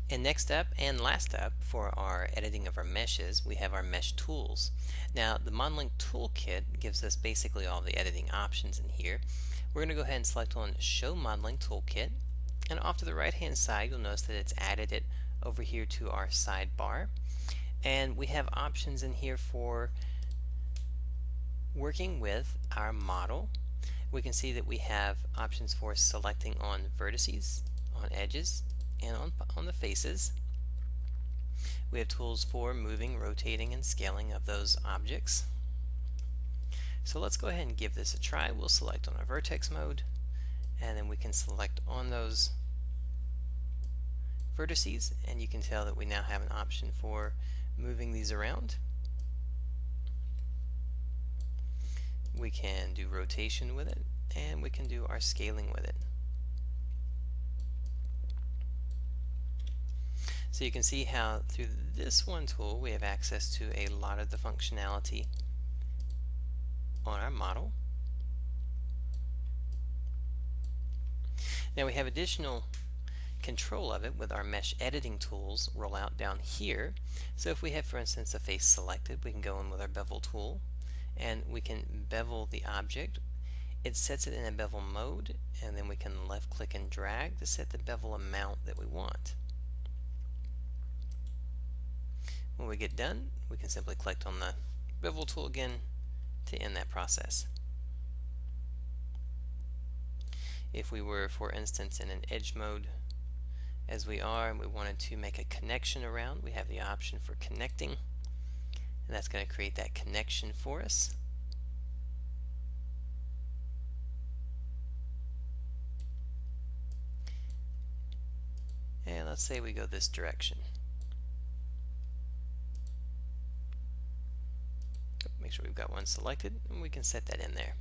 And next up and last up for our editing of our meshes, we have our mesh tools. Now the modeling toolkit gives us basically all the editing options in here. We're going to go ahead and select on show modeling toolkit, and off to the right hand side you'll notice that it's added it over here to our sidebar, and we have options in here for working with our model. We can see that we have options for selecting on vertices, on edges, and on the faces. We have tools for moving, rotating, and scaling of those objects. So let's go ahead and give this a try. We'll select on our vertex mode, and then we can select on those vertices, and you can tell that we now have an option for moving these around. We can do rotation with it, and we can do our scaling with it. So you can see how through this one tool we have access to a lot of the functionality on our model. Now we have additional control of it with our mesh editing tools roll out down here. So if we have, for instance, a face selected, we can go in with our bevel tool and we can bevel the object. It sets it in a bevel mode, and then we can left click and drag to set the bevel amount that we want. When we get done, we can simply click on the bevel tool again to end that process. If we were, for instance, in an edge mode as we are, and we wanted to make a connection around, we have the option for connecting, and that's going to create that connection for us. And let's say we go this direction. Make sure we've got one selected, and we can set that in there.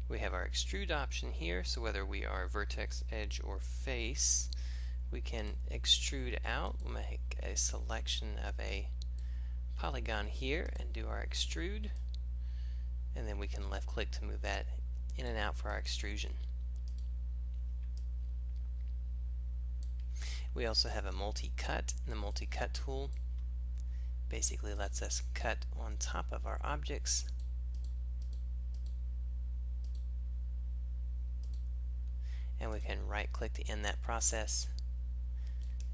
We have our extrude option here, so whether we are vertex, edge, or face, we can extrude out. We'll make a selection of a polygon here and do our extrude, and then we can left click to move that in and out for our extrusion. We also have a multi-cut, and the multi-cut tool basically lets us cut on top of our objects. And we can right click to end that process,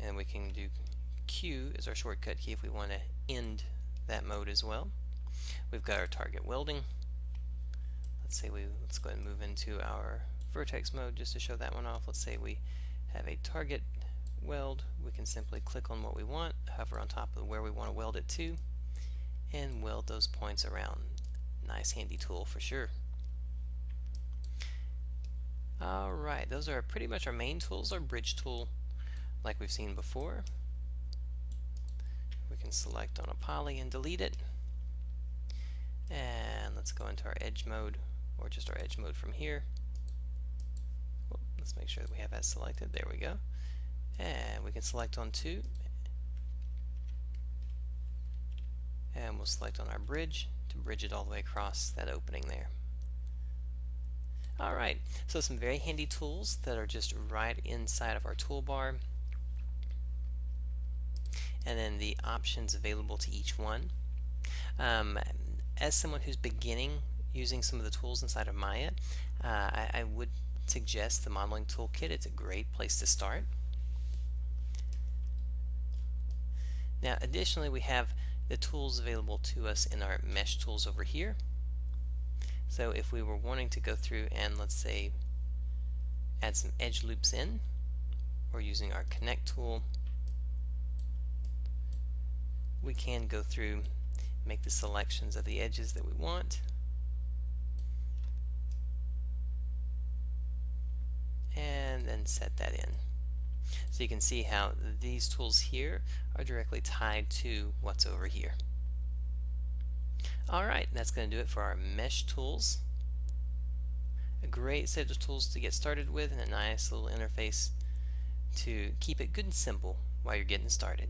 and we can do Q as our shortcut key if we want to end that mode as well. We've got our target welding. Let's go ahead and move into our vertex mode just to show that one off. Let's say we have a target weld. We can simply click on what we want, hover on top of where we want to weld it to, and weld those points around. Nice handy tool for sure. Alright, those are pretty much our main tools. Our bridge tool, like we've seen before. We can select on a poly and delete it. And let's go into our edge mode, or just our edge mode from here. Let's make sure that we have that selected. There we go. And we can select on two, and we'll select on our bridge to bridge it all the way across that opening there. Alright, so some very handy tools that are just right inside of our toolbar, and then the options available to each one. As someone who's beginning using some of the tools inside of Maya, I would suggest the modeling toolkit. It's a great place to start. Now additionally, we have the tools available to us in our mesh tools over here. So if we were wanting to go through and, let's say, add some edge loops in, or using our connect tool, we can go through, make the selections of the edges that we want, and then set that in. So you can see how these tools here are directly tied to what's over here. Alright, that's going to do it for our mesh tools. A great set of tools to get started with, and a nice little interface to keep it good and simple while you're getting started.